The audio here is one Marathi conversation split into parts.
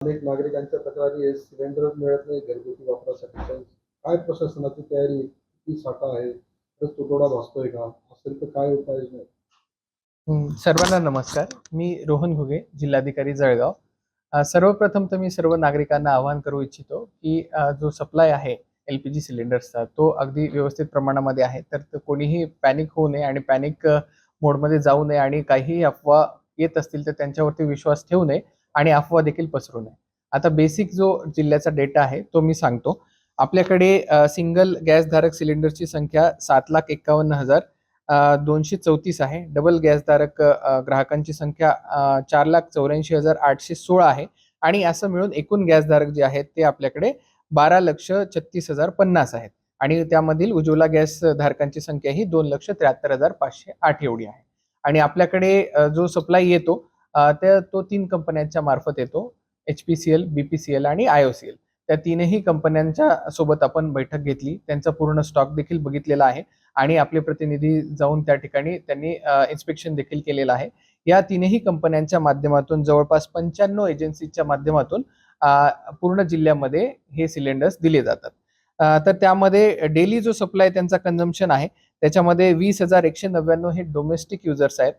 अनेक नागरिकांच्या तक्रारी आहे, सिलेंडर मिळत नाही घरगुती वापरासाठी. काय प्रशासनाची तयारी, किती साठा आहे, तर तुटवडा भासतोय का, असेल तर काय उपाययोजना आहेत? सर्वांना नमस्कार. मी रोहन घुगे, जिल्हाधिकारी जळगाव. सर्वप्रथम तर मी सर्व नागरिकांना आवाहन करू इच्छितो की जो सप्लाय आहे LPG सिलेंडर्सचा तो अगदी व्यवस्थित प्रमाणामध्ये आहे. तर कोणीही पॅनिक होऊ नये आणि पॅनिक मोडमध्ये जाऊ नये आणि काही अफवा येत असतील तर त्यांच्यावरती विश्वास ठेवू नये आणि अफवा देखील पसरू नये. आता बेसिक जो जिल्ह्याचा डेटा आहे तो मी सांगतो. आपल्याकडे सिंगल गॅसधारक सिलेंडरची संख्या 7,51,234 आहे. डबल गॅसधारक ग्राहकांची संख्या 4,84,816 आहे आणि असं मिळून एकूण गॅसधारक जे आहेत ते आपल्याकडे 12,36,050 आहेत आणि त्यामधील उज्ज्वला गॅस धारकांची संख्या ही 2,73,508 एवढी आहे. आणि आपल्याकडे जो सप्लाय येतो तो 3 कंपन्यांच्या मार्फत येतो. HPCL, BPCL आणि IOCL. त्या तीनही कंपन्यांच्या सोबत आपण बैठक घेतली, त्यांचा पूर्ण स्टॉक देखील बघितलेला आहे आणि आपले प्रतिनिधी जाऊन त्या ठिकाणी त्यांनी इन्स्पेक्शन देखील केलेलं आहे. या तीनही कंपन्यांच्या माध्यमातून जवळपास 95 एजन्सीच्या माध्यमातून पूर्ण जिल्ह्यामध्ये हे सिलेंडर्स दिले जातात. तर त्यामध्ये डेली जो सप्लाय त्यांचा कन्झम्पशन आहे त्याच्यामध्ये 20,199 हे डोमेस्टिक युजर्स आहेत.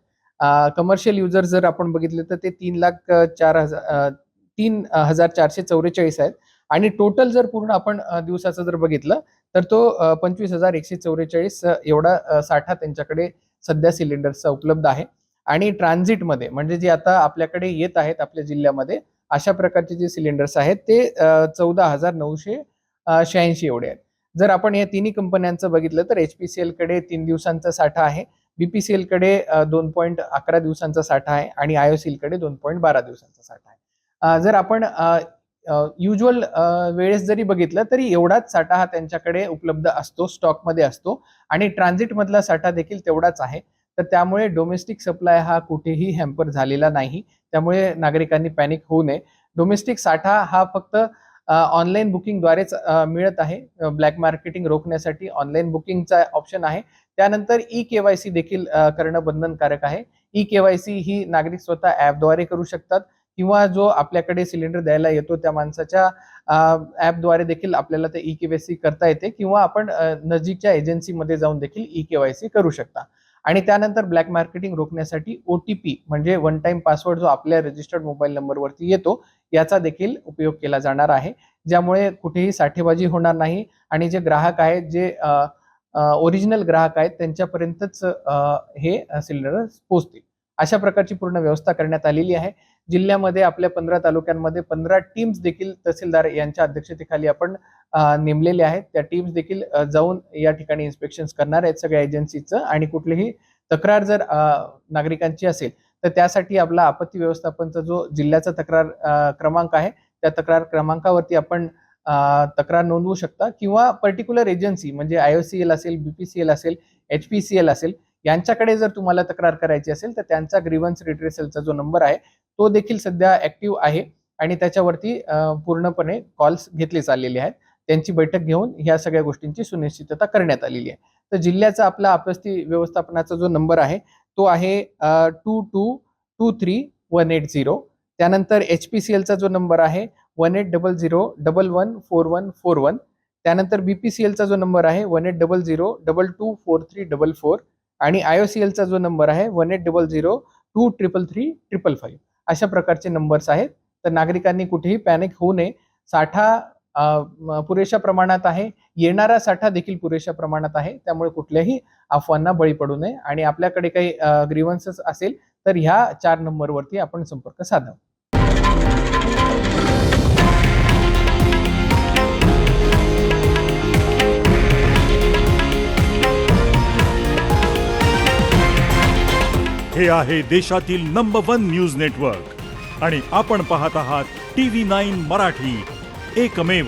कमर्शियल युजर्स जर आपण बघितले तर ते 3,04,444 आहेत आणि टोटल जर पूर्ण आपण दिवसाचं जर बघितलं तर तो 25,144 एवढा साठा त्यांच्याकडे सध्या सिलेंडर्सचा उपलब्ध आहे. आणि ट्रान्झिटमध्ये म्हणजे जे आता आपल्याकडे येत आहेत आपल्या जिल्ह्यामध्ये अशा प्रकारचे जे सिलेंडर्स आहेत ते 14,986 एवढे आहेत. जर आपण या तिन्ही कंपन्यांचं बघितलं तर HPCL कडे 3 दिवसांचा साठा आहे, BPCL कडे 2.11 दिवसांचा साठा आहे आणि IOCL कडे 2.12 दिवसांचा साठा आहे. जर आपण युज्युअल वेळेस जरी बघितलं तरी एवढाच साठा हा त्यांच्याकडे उपलब्ध असतो, स्टॉकमध्ये असतो आणि ट्रान्झिट मधला साठा देखील तेवढाच आहे. तर त्यामुळे डोमेस्टिक सप्लाय हा कुठेही हॅम्पर झालेला नाही. त्यामुळे नागरिकांनी पॅनिक होऊ नये. डोमेस्टिक साठा हा फक्त ऑनलाईन बुकिंगद्वारेच मिळत आहे. ब्लॅक मार्केटिंग रोखण्यासाठी ऑनलाईन बुकिंगचा ऑप्शन आहे. त्यानंतर KYC देखील करणं बंधनकारक आहे. KYC ही नागरिक स्वतः ॲपद्वारे करू शकतात किंवा जो आपल्याकडे सिलेंडर द्यायला येतो त्या माणसाच्या ॲपद्वारे देखील आपल्याला ते KYC करता येते किंवा आपण नजीकच्या एजन्सीमध्ये जाऊन देखील KYC करू शकता. आणि त्यानंतर ब्लॅक मार्केटिंग रोखण्यासाठी OTP म्हणजे वन टाइम पासवर्ड जो आपल्या रजिस्टर्ड मोबाईल नंबरवरती येतो याचा देखील उपयोग केला जाणार आहे, ज्यामुळे कुठेही साठेबाजी होणार नाही आणि जे ग्राहक आहेत जे ओरिजिनल ग्राहक आहेत त्यांच्यापर्यंतच हे सिलेंडर पोहोचतील. अशा प्रकारची पूर्ण व्यवस्था करण्यात आलेली आहे. जिल्ह्यामध्ये आपल्या 15 तालुक्यांमध्ये 15 टीम्स देखील तहसीलदार यांच्या अध्यक्षतेखाली आपण नेमलेले आहेत. त्या टीम्स देखील जाऊन या ठिकाणी इन्स्पेक्शन्स करणार आहेत सगळ्या एजन्सीचं आणि कुठलीही तक्रार जर नागरिकांची असेल तर त्यासाठी आपला आपत्ती व्यवस्थापनचा जो जिल्ह्याचा तक्रार क्रमांक आहे त्या तक्रार क्रमांकावरती आपण तक्रार नोंदवू शकता किंवा पर्टिक्युलर एजन्सी म्हणजे IOCL असेल, BPCL असेल, HPCL असेल यांच्याकडे जर तुम्हाला तक्रार करायची असेल तर त्यांचा ग्रीव्हन्स रिट्रेसलचा जो नंबर आहे तो देखील सध्या ऍक्टिव्ह आहे आणि त्याच्यावरती पूर्णपणे कॉल्स घेतले चाललेले आहेत. त्यांची बैठक घेऊन ह्या सगळ्या गोष्टींची सुनिश्चितता करण्यात आलेली आहे. तर जिल्ह्याचा आपला आपत्ती व्यवस्थापनाचा जो नंबर आहे तो आहे 2223-180. त्यानंतर HPCLचा जो नंबर आहे 1800114141. त्यानंतर BPCLचा जो नंबर आहे 1800224344 आणि IOCLचा जो नंबर आहे 1800233355. अशा प्रकारचे नंबर्स आहेत. तर नागरिकांनी कुठेही पॅनिक होऊ नये. साठा पुरेशा प्रमाणात आहे, येणारा साठा देखील पुरेशा प्रमाणात आहे. त्यामुळे कुठल्याही अफवांना बळी पडू नये आणि आपल्याकडे काही ग्रीव्हन्सेस असेल तर ह्या 4 नंबरवरती आपण संपर्क साधावा. हे आहे देशातील नंबर 1 न्यूज नेटवर्क आणि आपण पाहत आहात TV9 मराठी, एकमेव.